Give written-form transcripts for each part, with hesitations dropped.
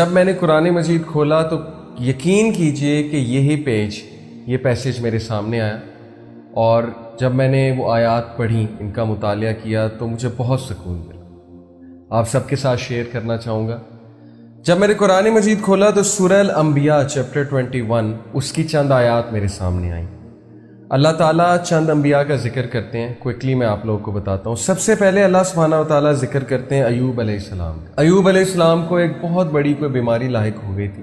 جب میں نے قرآن مجید کھولا تو یقین کیجئے کہ یہی پیج، یہ پیسیج میرے سامنے آیا، اور جب میں نے وہ آیات پڑھی، ان کا مطالعہ کیا تو مجھے بہت سکون ملا۔ آپ سب کے ساتھ شیئر کرنا چاہوں گا۔ جب میں نے قرآن مجید کھولا تو سورہ الانبیاء چیپٹر 21 اس کی چند آیات میرے سامنے آئیں۔ اللہ تعالیٰ چند انبیاء کا ذکر کرتے ہیں، کوئکلی میں آپ لوگوں کو بتاتا ہوں۔ سب سے پہلے اللہ سبحانہ و تعالیٰ ذکر کرتے ہیں ایوب علیہ السلام کا۔ ایوب علیہ السلام کو ایک بہت بڑی کوئی بیماری لاحق ہو گئی تھی،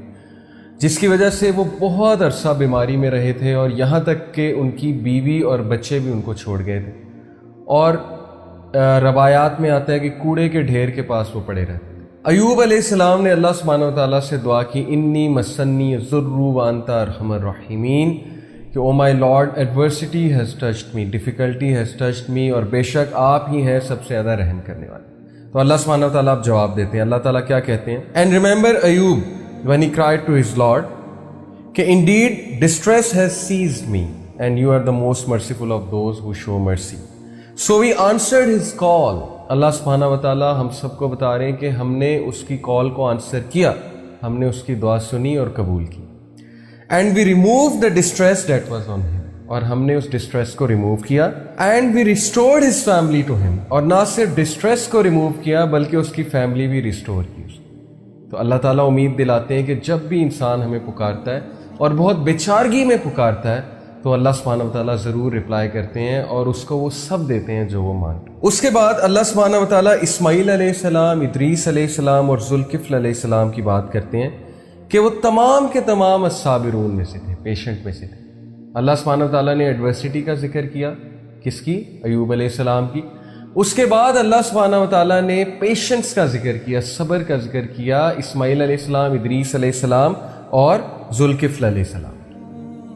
جس کی وجہ سے وہ بہت عرصہ بیماری میں رہے تھے، اور یہاں تک کہ ان کی بیوی اور بچے بھی ان کو چھوڑ گئے تھے، اور روایات میں آتا ہے کہ کوڑے کے ڈھیر کے پاس وہ پڑے رہتے تھے۔ ایوب علیہ السلام نے اللہ سبحانہ و تعالیٰ سے دعا کی، انی مسنی الضر وانت ارحم الراحمین، کہ O my lord adversity has touched me, difficulty has touched me, اور بے شک آپ ہی ہیں سب سے زیادہ رحم کرنے والے۔ تو اللہ سبحانہ و تعالیٰ آپ جواب دیتے ہیں۔ اللہ تعالیٰ کیا کہتے ہیں؟ And remember Ayub when he cried to his Lord کہ indeed distress has seized me and you are the most merciful of those who show mercy, so we answered his call۔ اللہ سبحانہ و تعالیٰ ہم سب کو بتا رہے ہیں کہ ہم نے اس کی کال کو آنسر کیا، ہم نے اس کی دعا سنی اور قبول کی۔ And we removed the distress that was on him، اور ہم نے اس ڈسٹریس کو ریموو کیا۔ And we restored his family to him، اور نہ صرف ڈسٹریس کو ریموو کیا بلکہ اس کی فیملی بھی ریسٹور کی۔ تو اللہ تعالیٰ امید دلاتے ہیں کہ جب بھی انسان ہمیں پکارتا ہے اور بہت بےچارگی میں پکارتا ہے تو اللہ سبحانہ و تعالیٰ ضرور رپلائی کرتے ہیں، اور اس کو وہ سب دیتے ہیں جو وہ مانگتے ہیں۔ اس کے بعد اللہ سبحانہ و تعالیٰ اسماعیل علیہ السلام، ادریس علیہ السلام اور ذوالکفل علیہ السلام کی بات کرتے ہیں کہ وہ تمام کے تمام الصابرون میں سے تھے، پیشنٹ میں سے تھے۔ اللہ سبحانہ و تعالیٰ نے ایڈورسٹی کا ذکر کیا، کس کی؟ ایوب علیہ السلام کی۔ اس کے بعد اللہ سبحانہ و تعالیٰ نے پیشنس کا ذکر کیا، صبر کا ذکر کیا، اسماعیل علیہ السلام، ادریس علیہ السلام اور ذوالکفل علیہ السلام۔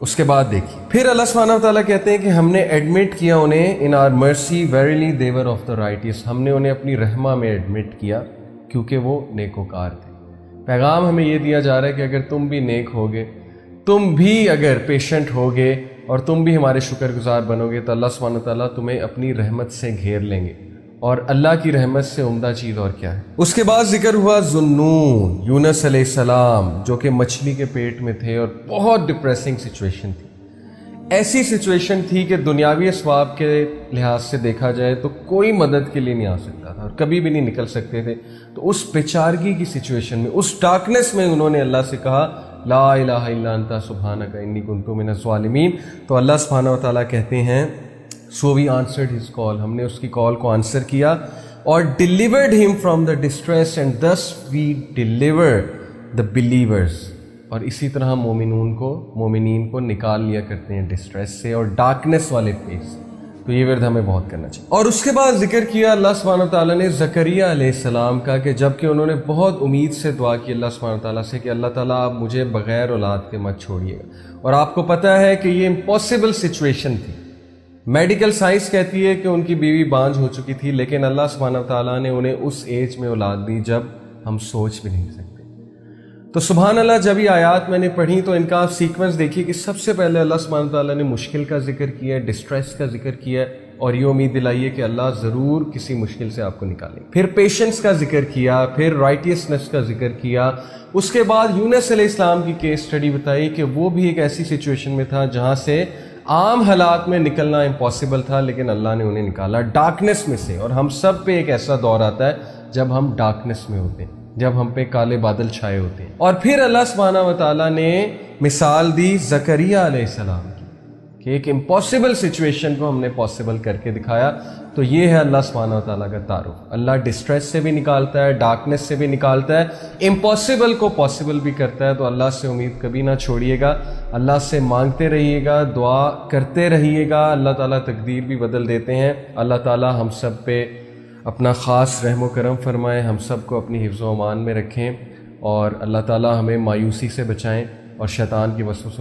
اس کے بعد دیکھیے پھر اللہ سبحانہ و تعالیٰ کہتے ہیں کہ ہم نے ایڈمٹ کیا انہیں ان آر مرسی verily they were of the رائٹیس، ہم نے انہیں اپنی رحمہ میں ایڈمٹ کیا کیونکہ وہ نیکوکار تھے۔ پیغام ہمیں یہ دیا جا رہا ہے کہ اگر تم بھی نیک ہوگے، تم بھی اگر پیشنٹ ہوگے اور تم بھی ہمارے شکر گزار بنو گے تو اللہ سبحانہ وتعالیٰ تمہیں اپنی رحمت سے گھیر لیں گے، اور اللہ کی رحمت سے عمدہ چیز اور کیا ہے؟ اس کے بعد ذکر ہوا ذُنُّون، یونس علیہ السلام، جو کہ مچھلی کے پیٹ میں تھے اور بہت ڈپریسنگ سچویشن تھی۔ ایسی سچویشن تھی کہ دنیاوی اسباب کے لحاظ سے دیکھا جائے تو کوئی مدد کے لیے نہیں آ سکتا تھا اور کبھی بھی نہیں نکل سکتے تھے۔ تو اس بیچارگی کی سچویشن میں، اس ڈارکنیس میں انہوں نے اللہ سے کہا لا الہ الا انت سبحانک انی کنت من الظالمین۔ تو اللہ سبحانہ و تعالیٰ کہتے ہیں سو وی آنسرڈ ہز کال، ہم نے اس کی کال کو آنسر کیا اور ڈیلیورڈ ہم from the distress and thus we deliver the believers, اور اسی طرح مومنین کو نکال لیا کرتے ہیں ڈسٹریس سے اور ڈارکنیس والے فیس سے۔ تو یہ ورد ہمیں بہت کرنا چاہیے۔ اور اس کے بعد ذکر کیا اللہ سبحانہ تعالیٰ نے زکریا علیہ السلام کا، کہ جب کہ انہوں نے بہت امید سے دعا کی اللہ سبحانہ تعالیٰ سے کہ اللہ تعالیٰ آپ مجھے بغیر اولاد کے مت چھوڑیے گا، اور آپ کو پتہ ہے کہ یہ امپاسبل سچویشن تھی۔ میڈیکل سائنس کہتی ہے کہ ان کی بیوی بانجھ ہو چکی تھی، لیکن اللہ سبحانہ تعالیٰ نے انہیں اس ایج میں اولاد دی جب ہم سوچ بھی نہیں سکتے۔ تو سبحان اللہ، جب یہ آیات میں نے پڑھی تو ان کا آپ سیکوینس دیکھیے کہ سب سے پہلے اللہ سبحانہ تعالیٰ نے مشکل کا ذکر کیا، ڈسٹریس کا ذکر کیا، اور یہ امید دلائیے کہ اللہ ضرور کسی مشکل سے آپ کو نکالیں۔ پھر پیشنس کا ذکر کیا، پھر رائٹیسنس کا ذکر کیا۔ اس کے بعد یونس علیہ السلام کی کیس سٹڈی بتائی کہ وہ بھی ایک ایسی سچویشن میں تھا جہاں سے عام حالات میں نکلنا امپاسبل تھا، لیکن اللہ نے انہیں نکالا ڈارکنیس میں سے۔ اور ہم سب پہ ایک ایسا دور آتا ہے جب ہم ڈارکنیس میں ہوتے ہیں، جب ہم پہ کالے بادل چھائے ہوتے ہیں۔ اور پھر اللہ سبحانہ و تعالیٰ نے مثال دی زکریا علیہ السلام کی کہ ایک امپاسبل سچویشن کو ہم نے پاسبل کر کے دکھایا۔ تو یہ ہے اللہ سبحانہ و تعالیٰ کا تعارف۔ اللہ ڈسٹریس سے بھی نکالتا ہے، ڈارکنیس سے بھی نکالتا ہے، امپاسبل کو پاسبل بھی کرتا ہے۔ تو اللہ سے امید کبھی نہ چھوڑیے گا، اللہ سے مانگتے رہیے گا، دعا کرتے رہیے گا، اللہ تعالیٰ تقدیر بھی بدل دیتے ہیں۔ اللہ تعالیٰ ہم سب پہ اپنا خاص رحم و کرم فرمائے، ہم سب کو اپنی حفظ و امان میں رکھیں، اور اللہ تعالیٰ ہمیں مایوسی سے بچائیں اور شیطان کی وسوسوں سے